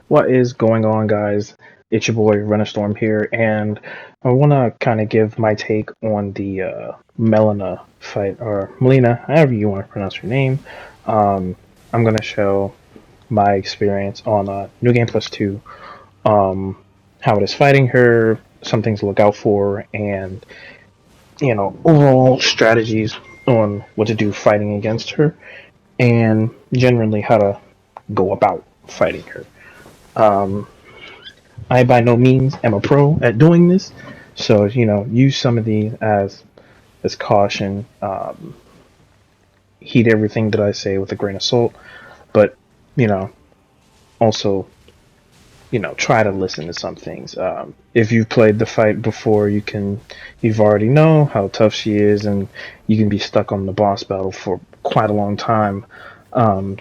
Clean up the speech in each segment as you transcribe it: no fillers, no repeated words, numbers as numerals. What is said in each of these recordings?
What is going on, guys? It's your boy Runnerstorm here, and I want to kind of give my take on the Melina fight, or Melina, however you want to pronounce her name. Um, I'm going to show my experience on New Game Plus 2, how it is fighting her, some things to look out for, and, overall strategies on what to do fighting against her, and generally how to go about fighting her. Um, I by no means am a pro at doing this, so use some of these as caution. Heed everything that I say with a grain of salt, but you know, also try to listen to some things. If you've played the fight before, you've already know how tough she is, and you can be stuck on the boss battle for quite a long time.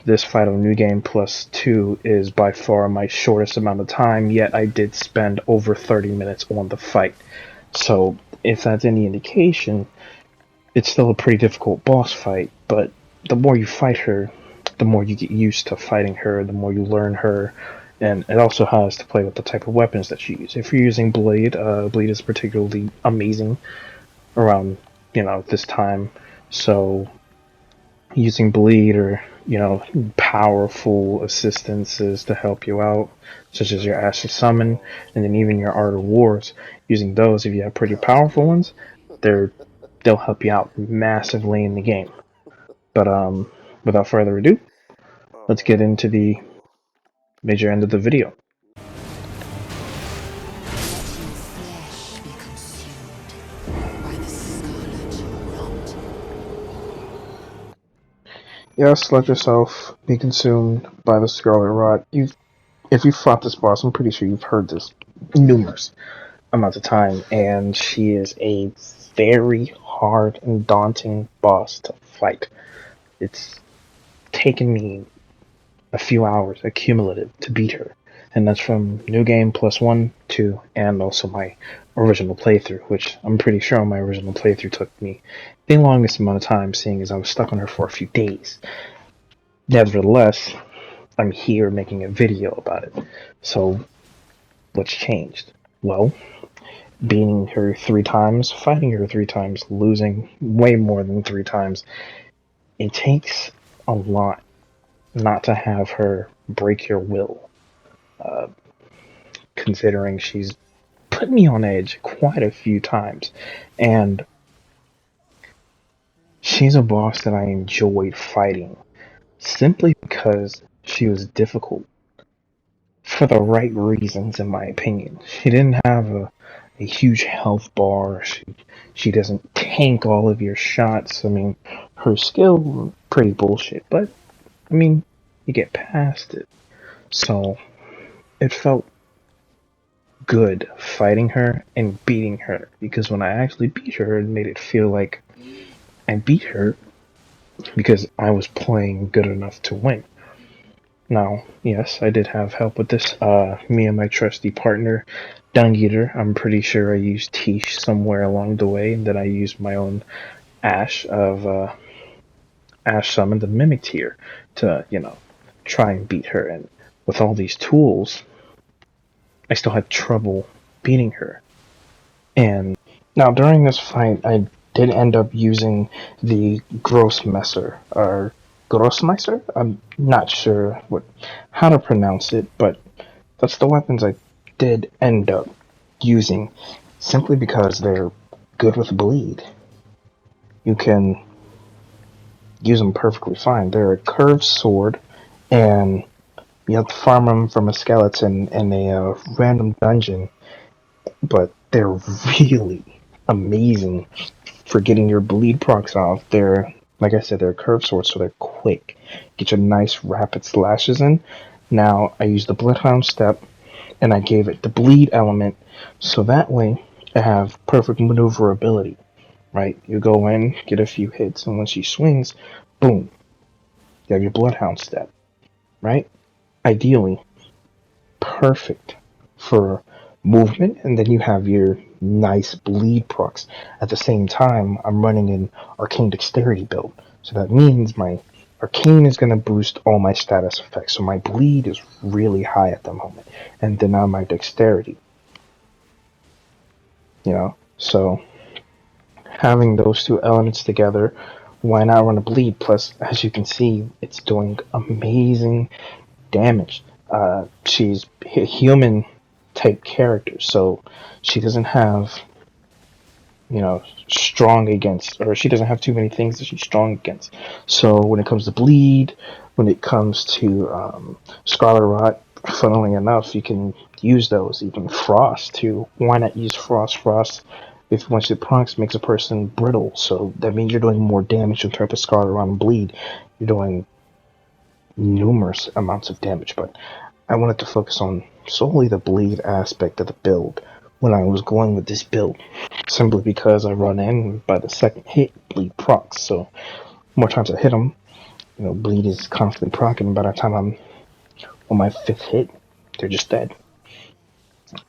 This fight on New Game Plus 2 is by far my shortest amount of time, yet I did spend over 30 minutes on the fight. So, if that's any indication, it's still a pretty difficult boss fight, but the more you fight her, the more you get used to fighting her, the more you learn her, and it also has to play with the type of weapons that you use. If you're using Blade, Blade is particularly amazing around, this time. So using Bleed or powerful assistances to help you out, such as your Ashes Summon, and then even your Art of Wars. Using those, if you have pretty powerful ones, they're they'll help you out massively in the game. But without further ado, let's get into the major end of the video. Let your flesh be consumed by the scarlet rot. Yes, let yourself be consumed by the Scarlet Rot. If you fought this boss, I'm pretty sure you've heard this numerous amounts of time, and she is a very hard and daunting boss to fight. It's taken me a few hours accumulative to beat her, and that's from New Game Plus 1, 2, and also my original playthrough, which I'm pretty sure my original playthrough took me the longest amount of time, seeing as I was stuck on her for a few days. Nevertheless, I'm here making a video about it. So, what's changed? Well, beating her 3 times, fighting her 3 times, losing way more than 3 times, it takes a lot not to have her break your will. Uh, Considering she's put me on edge quite a few times, and she's a boss that I enjoyed fighting simply because she was difficult for the right reasons, in my opinion. She didn't have a huge health bar. She doesn't tank all of your shots. I mean, her skill pretty bullshit, but I mean, you get past it. So it felt good fighting her and beating her, because when I actually beat her, it made it feel like I beat her because I was playing good enough to win. Now, yes, I did have help with this. Me and my trusty partner, Dung Eater. I'm pretty sure I used Tish somewhere along the way, and then I used my own Ash Summon, the Mimic tier, to, try and beat her. And with all these tools, I still had trouble beating her. And now during this fight, I did end up using the Grossmesser, or Grossmeister? I'm not sure how to pronounce it, but that's the weapons I did end up using, simply because they're good with bleed. You can use them perfectly fine. They're a curved sword, and you have to farm them from a skeleton in a random dungeon, but they're really amazing for getting your bleed procs off. They're, like I said, they're curved swords, so they're quick. Get your nice rapid slashes in. Now, I used the Bloodhound step, and I gave it the bleed element, so that way I have perfect maneuverability, right? You go in, get a few hits, and when she swings, boom, you have your Bloodhound step, right? Ideally, perfect for movement, and then you have your nice bleed procs. At the same time, I'm running an arcane dexterity build, so that means my Arcane is going to boost all my status effects, so my bleed is really high at the moment, and then on my dexterity, So having those two elements together, why not run a bleed? Plus, as you can see, it's doing amazing damage. She's a human type character, so she doesn't have strong against, or she doesn't have too many things that she's strong against. So when it comes to bleed, when it comes to Scarlet Rot, funnily enough, you can use those. Even Frost too. Why not use Frost? Frost, if once it procs, makes a person brittle. So that means you're doing more damage in terms of Scarlet Rot and bleed. You're doing numerous amounts of damage, but I wanted to focus on solely the bleed aspect of the build when I was going with this build, simply because I run in by the second hit, bleed procs, so more times I hit them, bleed is constantly procking, by the time I'm on my fifth hit, they're just dead.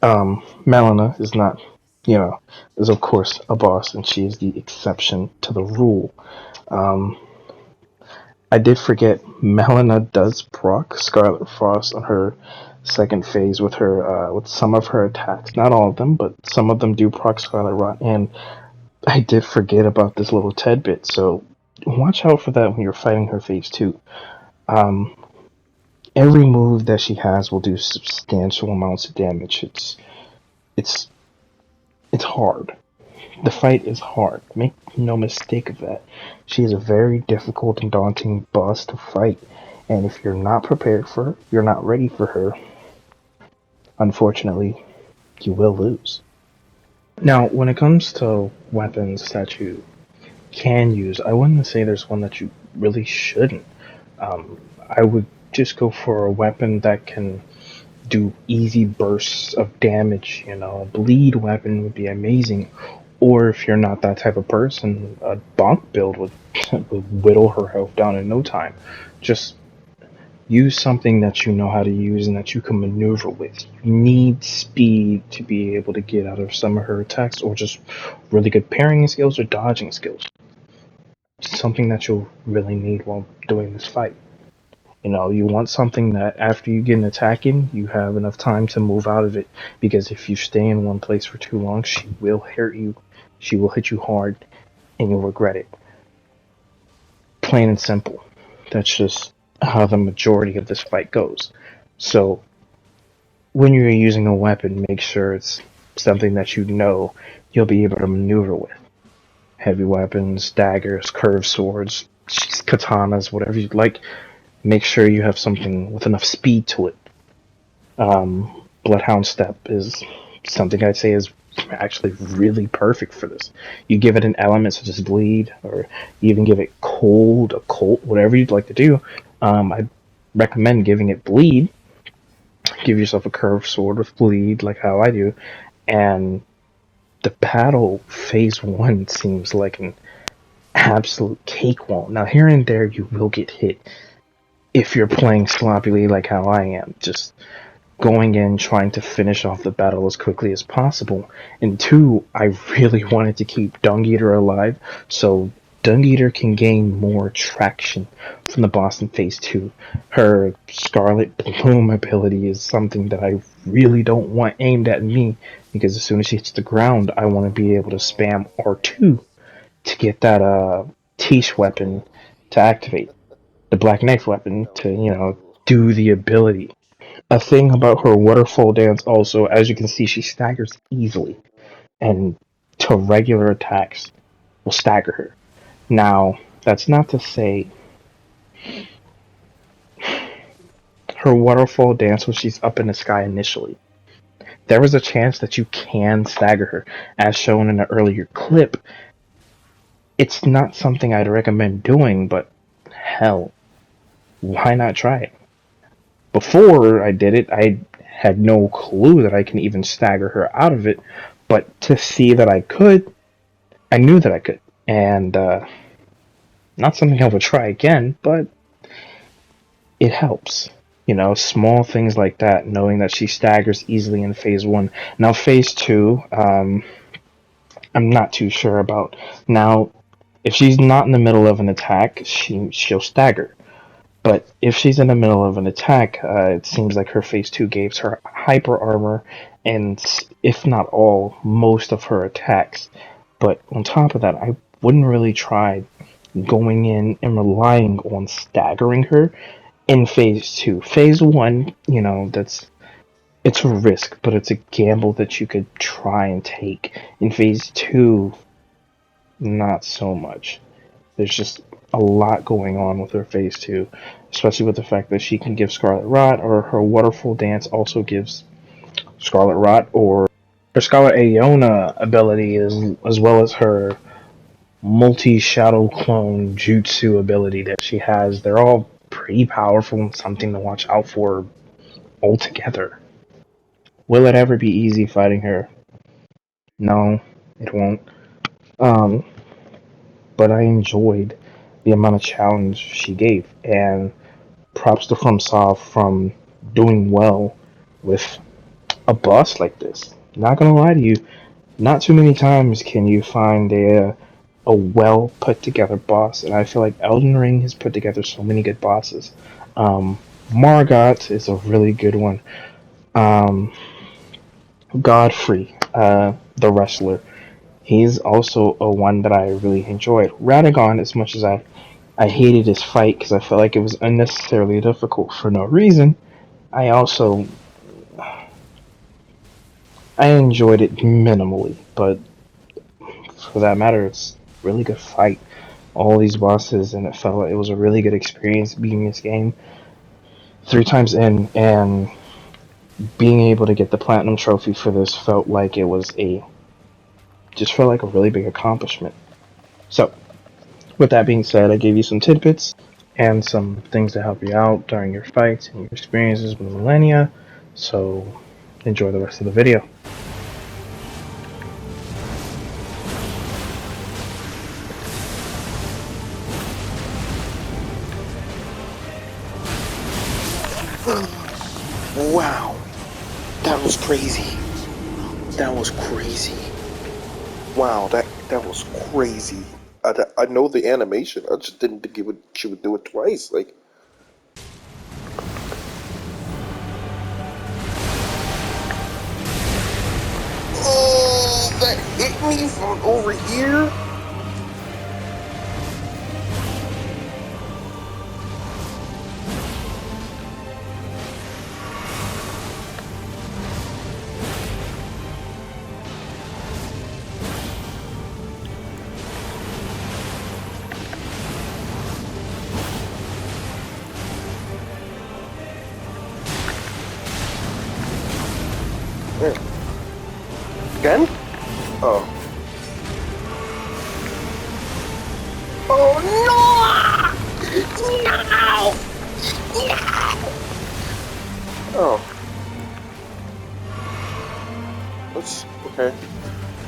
Malenia is not, is of course a boss, and she is the exception to the rule. Um, I did forget Melina does proc Scarlet Frost on her second phase with her with some of her attacks. Not all of them, but some of them do proc Scarlet Rot, and I did forget about this little tidbit, so watch out for that when you're fighting her phase 2. Um, every move that she has will do substantial amounts of damage. It's it's hard. The fight is hard. Make no mistake of that. She is a very difficult and daunting boss to fight, and if you're not prepared for her, you're not ready for her, unfortunately, you will lose. Now, when it comes to weapons that you can use, I wouldn't say there's one that you really shouldn't. I would just go for a weapon that can do easy bursts of damage. A bleed weapon would be amazing. Or if you're not that type of person, a bonk build would whittle her health down in no time. Just use something that you know how to use and that you can maneuver with. You need speed to be able to get out of some of her attacks, or just really good parrying skills or dodging skills. Something that you'll really need while doing this fight. You want something that after you get an attack in, you have enough time to move out of it, because if you stay in one place for too long, she will hurt you, she will hit you hard, and you'll regret it. Plain and simple. That's just how the majority of this fight goes. So, when you're using a weapon, make sure it's something that you'll be able to maneuver with. Heavy weapons, daggers, curved swords, katanas, whatever you'd like. Make sure you have something with enough speed to it. Bloodhound Step is something I'd say is actually really perfect for this. You give it an element such as bleed, or you even give it cold, occult, whatever you'd like to do. I recommend giving it bleed. Give yourself a curved sword with bleed, like how I do, and the battle phase 1 seems like an absolute cakewalk. Now, here and there, you will get hit if you're playing sloppily like how I am. Just going in trying to finish off the battle as quickly as possible. And 2, I really wanted to keep Dung Eater alive, so Dung Eater can gain more traction from the boss in phase 2. Her Scarlet Bloom ability is something that I really don't want aimed at me, because as soon as she hits the ground, I want to be able to spam R2 to get that Tish weapon to activate. The Black Knife weapon to, do the ability. A thing about her waterfall dance also, as you can see, she staggers easily, and to regular attacks will stagger her. Now, that's not to say her waterfall dance when she's up in the sky initially. There is a chance that you can stagger her, as shown in an earlier clip. It's not something I'd recommend doing, but hell, why not try it? Before I did it, I had no clue that I can even stagger her out of it, but to see that I could, I knew that I could. And not something I would try again, but it helps. Small things like that, knowing that she staggers easily in phase 1. Now, phase 2, I'm not too sure about. Now, if she's not in the middle of an attack, she'll stagger. But if she's in the middle of an attack, it seems like her phase 2 gives her hyper armor and, if not all, most of her attacks. But on top of that, I wouldn't really try going in and relying on staggering her in phase 2. Phase 1, it's a risk, but it's a gamble that you could try and take. In phase 2, not so much. There's just a lot going on with her phase 2, especially with the fact that she can give Scarlet Rot, or her Waterfall Dance also gives Scarlet Rot, or her Scarlet Aeona ability, as well as her multi-shadow clone jutsu ability that she has. They're all pretty powerful and something to watch out for altogether. Will it ever be easy fighting her? No, it won't. Um, but I enjoyed the amount of challenge she gave, and props to FromSoft from doing well with a boss like this. Not gonna lie to you, not too many times can you find a well put together boss, and I feel like Elden Ring has put together so many good bosses. Margot is a really good one. Um, Godfrey, the wrestler, he's also a one that I really enjoyed. Radagon, as much as I hated his fight because I felt like it was unnecessarily difficult for no reason, I also I enjoyed it minimally, but for that matter, it's a really good fight. All these bosses, and it felt like it was a really good experience beating this game 3 times in, and being able to get the platinum trophy for this felt like it was just felt like a really big accomplishment. So, with that being said, I gave you some tidbits and some things to help you out during your fights and your experiences with Malenia. So, enjoy the rest of the video. Wow, that was crazy. That was crazy. Wow, that was crazy. I know the animation. I just didn't think she would do it twice. Like, oh, that hit me from over here. Yeah. Again? Oh. Oh no! No! Oh. That's okay.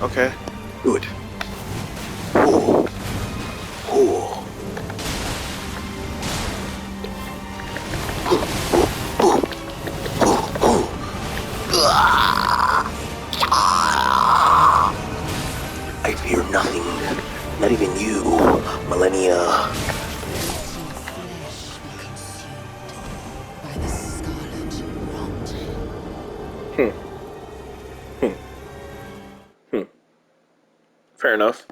Okay. Good. Ooh. Ooh. I fear nothing, not even you, Malenia. By the scarlet rot. Hmm. Hmm. Hmm. Fair enough.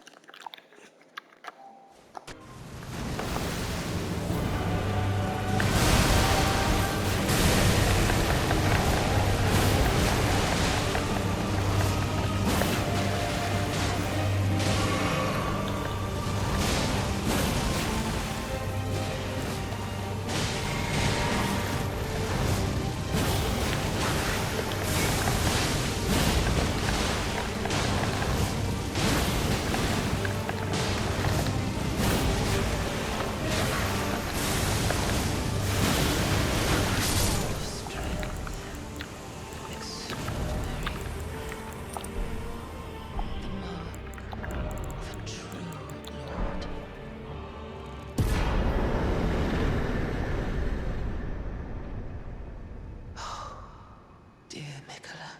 Dear Mikola.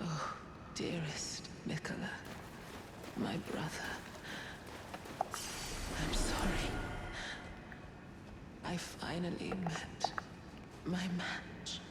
Oh, dearest Mikola. My brother. I'm sorry. I I finally met my match.